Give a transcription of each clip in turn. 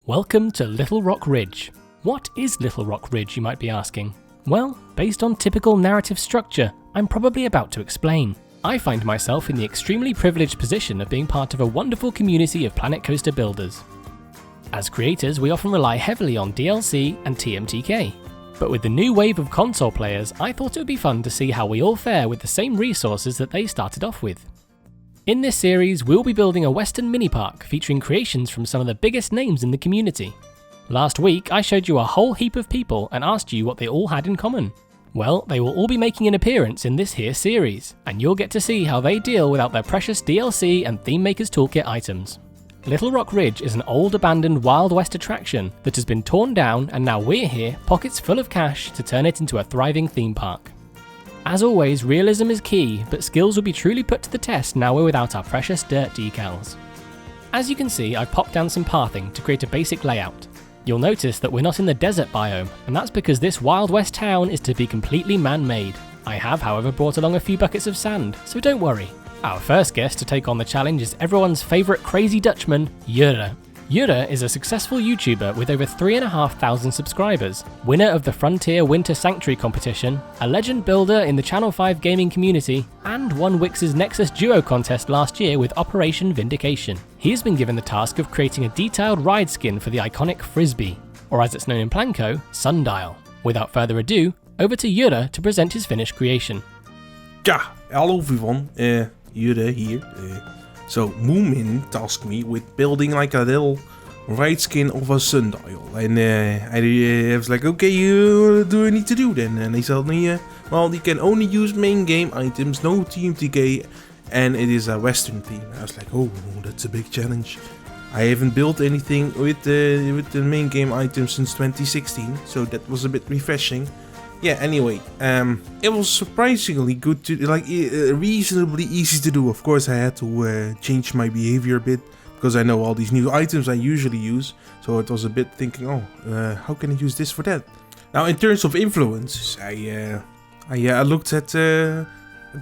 Welcome to Little Rock Ridge. What is Little Rock Ridge, you might be asking? Well, based on typical narrative structure, I'm probably about to explain. I find myself in the extremely privileged position of being part of a wonderful community of Planet Coaster builders. As creators, we often rely heavily on DLC and TMTK. But with the new wave of console players, I thought it would be fun to see how we all fare with the same resources that they started off with. In this series, we'll be building a western mini-park featuring creations from some of the biggest names in the community. Last week, I showed you a whole heap of people and asked you what they all had in common. Well, they will all be making an appearance in this here series, and you'll get to see how they deal without their precious DLC and Theme Maker's Toolkit items. Little Rock Ridge is an old abandoned Wild West attraction that has been torn down, and now we're here, pockets full of cash, to turn it into a thriving theme park. As always, realism is key, but skills will be truly put to the test now we're without our precious dirt decals. As you can see, I've popped down some pathing to create a basic layout. You'll notice that we're not in the desert biome, and that's because this Wild West town is to be completely man-made. I have, however, brought along a few buckets of sand, so don't worry. Our first guest to take on the challenge is everyone's favourite crazy Dutchman, Jurre. Jurre is a successful YouTuber with over 3,500 subscribers, winner of the Frontier Winter Sanctuary competition, a legend builder in the Channel 5 gaming community, and won Wix's Nexus Duo contest last year with Operation Vindication. He has been given the task of creating a detailed ride skin for the iconic Frisbee, or as it's known in Planco, Sundial. Without further ado, over to Jurre to present his finished creation. Ja, hello everyone, Jurre here. So Moomin tasked me with building like a little ride skin of a sundial, and I was like, okay, what do I need to do then? And he told me, well, you can only use main game items, no TMTK, and it is a Western theme. I was like, oh, that's a big challenge. I haven't built anything with the main game items since 2016, so that was a bit refreshing. Yeah, anyway, it was surprisingly good to, reasonably easy to do. Of course, I had to change my behavior a bit, because I know all these new items I usually use, so it was a bit thinking, how can I use this for that? Now, in terms of influence, I looked at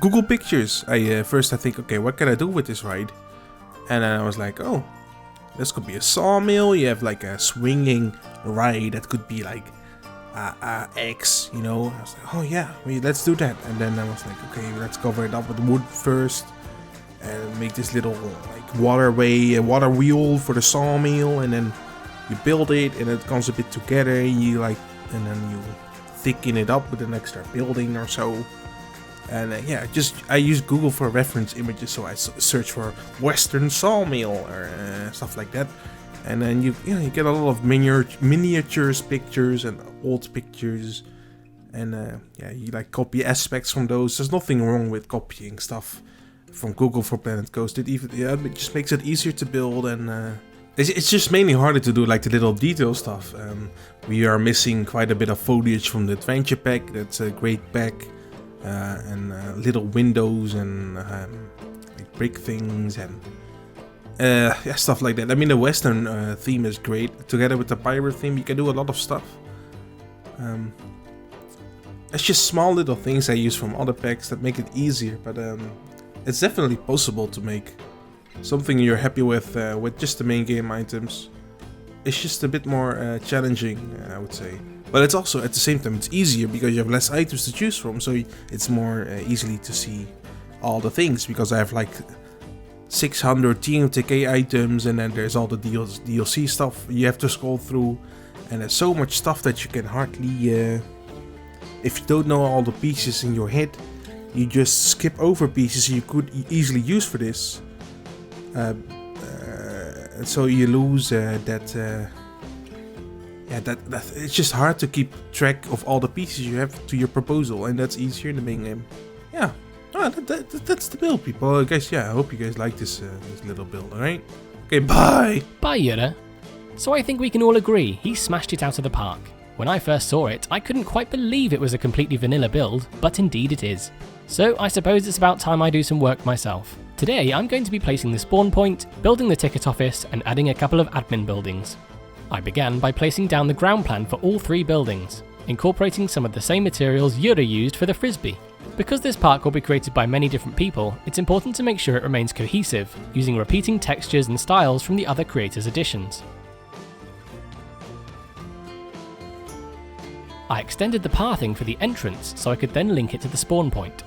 Google Pictures. First I think, okay, what can I do with this ride? And then I was like, oh, this could be a sawmill. You have like a swinging ride that could be like X, you know. I was like, oh yeah, let's do that. And then I was like, okay, let's cover it up with wood first and make this little like waterway, a water wheel for the sawmill, and then you build it and it comes a bit together, and and then you thicken it up with an extra building or so. And I use Google for reference images, so I search for Western sawmill or stuff like that. And then you get a lot of miniatures, pictures, and old pictures, and you like copy aspects from those. There's nothing wrong with copying stuff from Google for Planet Coaster. It just makes it easier to build, and it's just mainly harder to do like the little detail stuff. We are missing quite a bit of foliage from the adventure pack. That's a great pack, and little windows and like brick things and. Stuff like that. I mean, the Western theme is great. Together with the pirate theme, you can do a lot of stuff. It's just small little things I use from other packs that make it easier, but it's definitely possible to make something you're happy with just the main game items. It's just a bit more challenging, I would say. But it's also, at the same time, it's easier because you have less items to choose from, so it's more easily to see all the things, because I have like 600 TMTK items, and then there's all the DLC stuff you have to scroll through, and there's so much stuff that you can hardly, if you don't know all the pieces in your head, you just skip over pieces you could easily use for this, so you lose that it's just hard to keep track of all the pieces you have to your proposal, and that's easier in the main game. Yeah. That's the build, people. Guys, I hope you guys like this little build, alright? Okay, bye! Bye, Jurre. So I think we can all agree, he smashed it out of the park. When I first saw it, I couldn't quite believe it was a completely vanilla build, but indeed it is. So I suppose it's about time I do some work myself. Today, I'm going to be placing the spawn point, building the ticket office, and adding a couple of admin buildings. I began by placing down the ground plan for all 3 buildings, incorporating some of the same materials Jurre used for the Frisbee. Because this park will be created by many different people, it's important to make sure it remains cohesive, using repeating textures and styles from the other creators' editions. I extended the pathing for the entrance so I could then link it to the spawn point.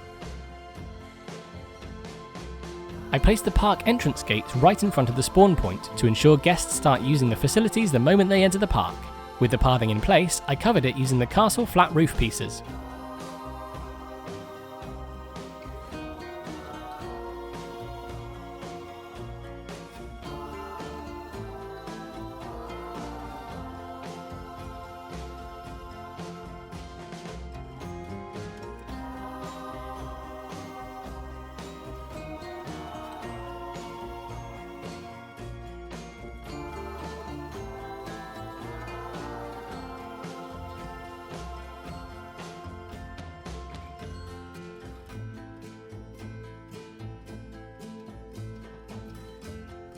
I placed the park entrance gates right in front of the spawn point to ensure guests start using the facilities the moment they enter the park. With the pathing in place, I covered it using the castle flat roof pieces.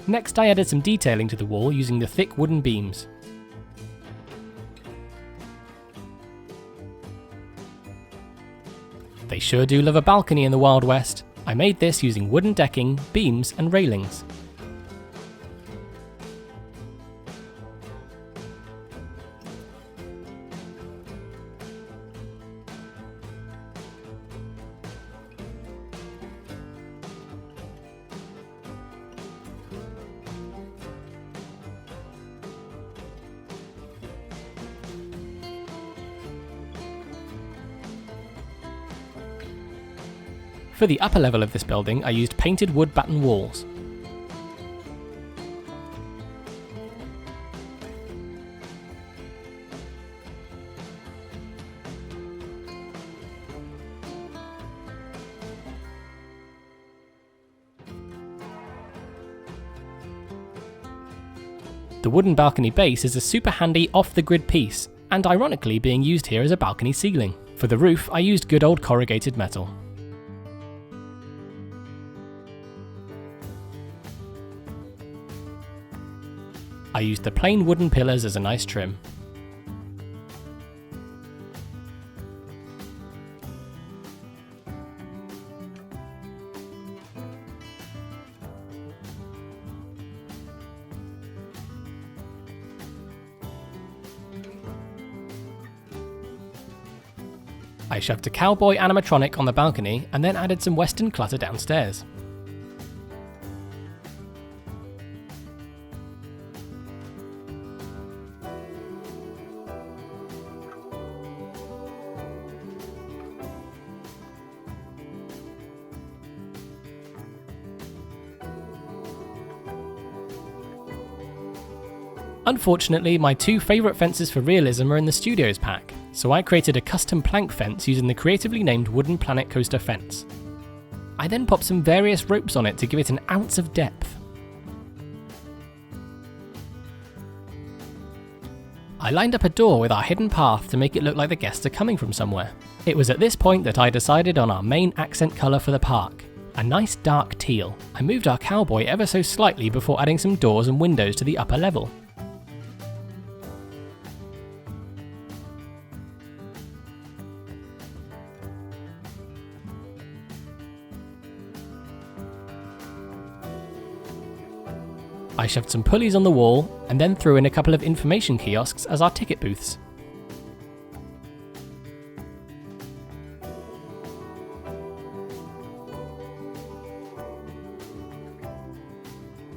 Next, I added some detailing to the wall using the thick wooden beams. They sure do love a balcony in the Wild West. I made this using wooden decking, beams and railings. For the upper level of this building, I used painted wood batten walls. The wooden balcony base is a super handy off-the-grid piece, and ironically being used here as a balcony ceiling. For the roof, I used good old corrugated metal. I used the plain wooden pillars as a nice trim. I shoved a cowboy animatronic on the balcony and then added some Western clutter downstairs. Unfortunately, my two favourite fences for realism are in the Studios pack, so I created a custom plank fence using the creatively named Wooden Planet Coaster fence. I then popped some various ropes on it to give it an ounce of depth. I lined up a door with our hidden path to make it look like the guests are coming from somewhere. It was at this point that I decided on our main accent colour for the park, a nice dark teal. I moved our cowboy ever so slightly before adding some doors and windows to the upper level. I shoved some pulleys on the wall and then threw in a couple of information kiosks as our ticket booths.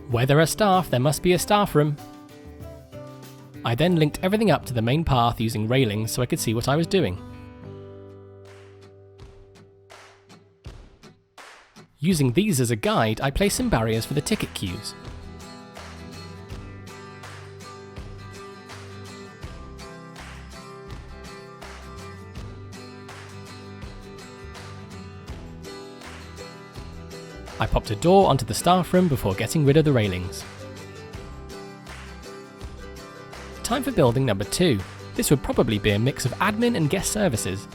Where there are staff, there must be a staff room. I then linked everything up to the main path using railings so I could see what I was doing. Using these as a guide, I placed some barriers for the ticket queues. I popped a door onto the staff room before getting rid of the railings. Time for building number 2. This would probably be a mix of admin and guest services.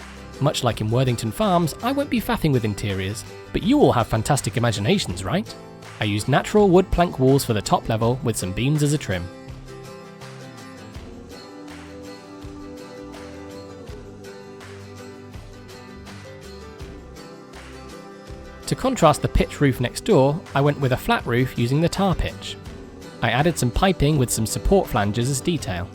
Much like in Worthington Farms, I won't be faffing with interiors, but you all have fantastic imaginations, right? I used natural wood plank walls for the top level with some beams as a trim. To contrast the pitch roof next door, I went with a flat roof using the tar pitch. I added some piping with some support flanges as detail.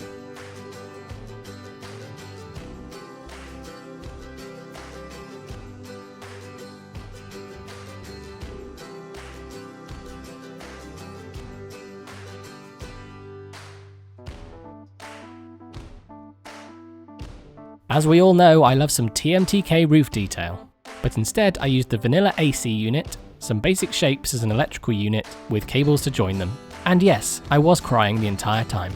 As we all know, I love some TMTK roof detail, but instead I used the vanilla AC unit, some basic shapes as an electrical unit with cables to join them. And yes, I was crying the entire time.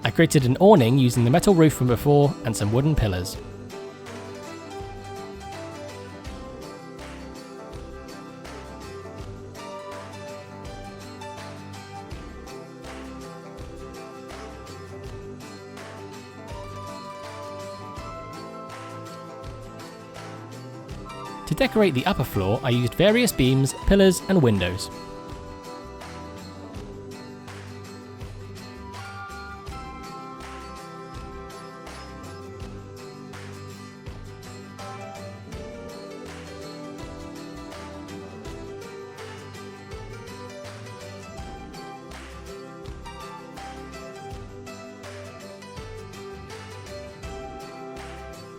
I created an awning using the metal roof from before and some wooden pillars. To decorate the upper floor, I used various beams, pillars and windows.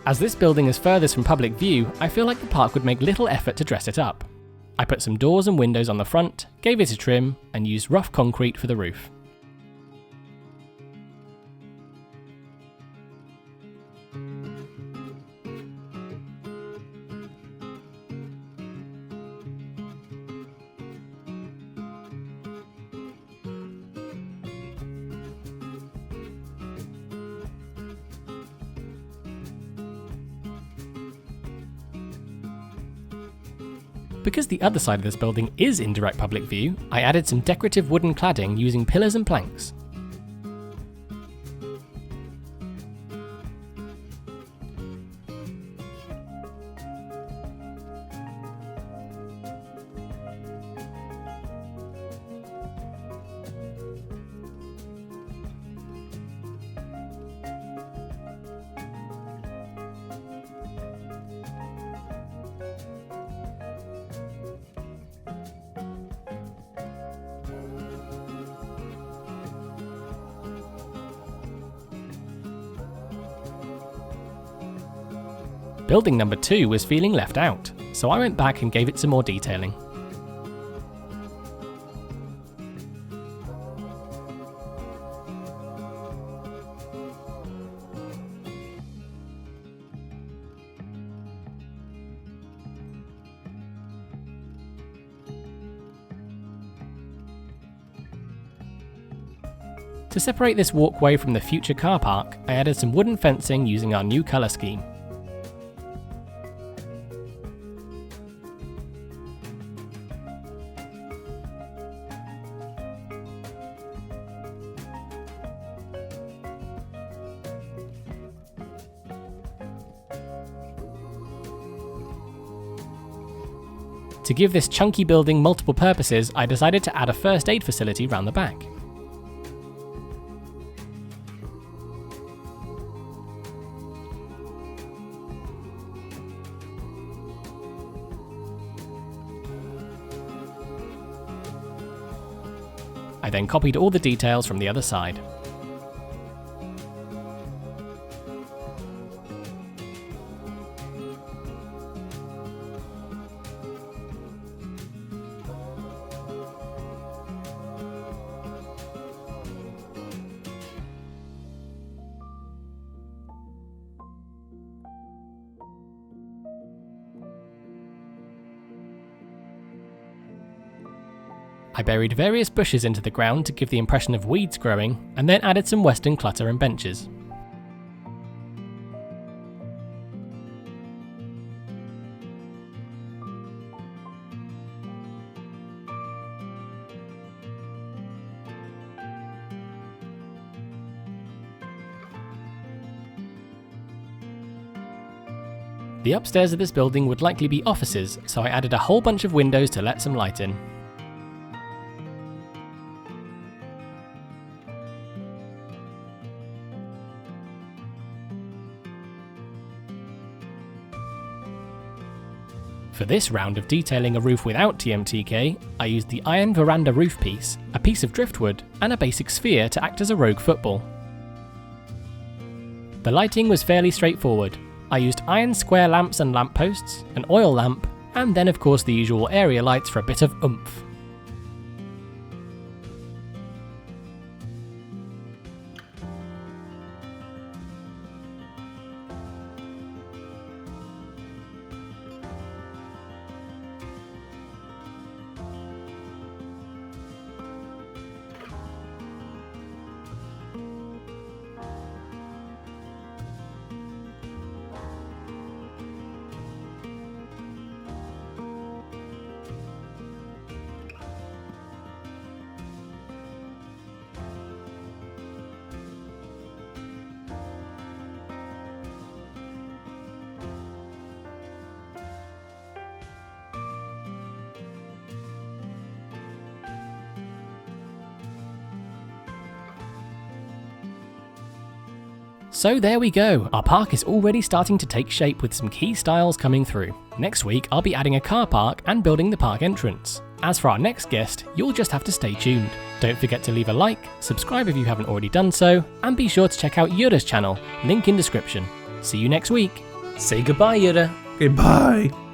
As this building is furthest from public view, I feel like the park would make little effort to dress it up. I put some doors and windows on the front, gave it a trim, and used rough concrete for the roof. Because the other side of this building is in direct public view, I added some decorative wooden cladding using pillars and planks. Building number 2 was feeling left out, so I went back and gave it some more detailing. To separate this walkway from the future car park, I added some wooden fencing using our new colour scheme. To give this chunky building multiple purposes, I decided to add a first aid facility round the back. I then copied all the details from the other side. I buried various bushes into the ground to give the impression of weeds growing, and then added some western clutter and benches. The upstairs of this building would likely be offices, so I added a whole bunch of windows to let some light in. For this round of detailing a roof without TMTK, I used the iron veranda roof piece, a piece of driftwood, and a basic sphere to act as a rogue football. The lighting was fairly straightforward. I used iron square lamps and lampposts, an oil lamp, and then of course the usual area lights for a bit of oomph. So there we go, our park is already starting to take shape with some key styles coming through. Next week I'll be adding a car park and building the park entrance. As for our next guest, you'll just have to stay tuned. Don't forget to leave a like, subscribe if you haven't already done so, and be sure to check out Jurre's channel, link in description. See you next week. Say goodbye, Jurre. Okay, bye.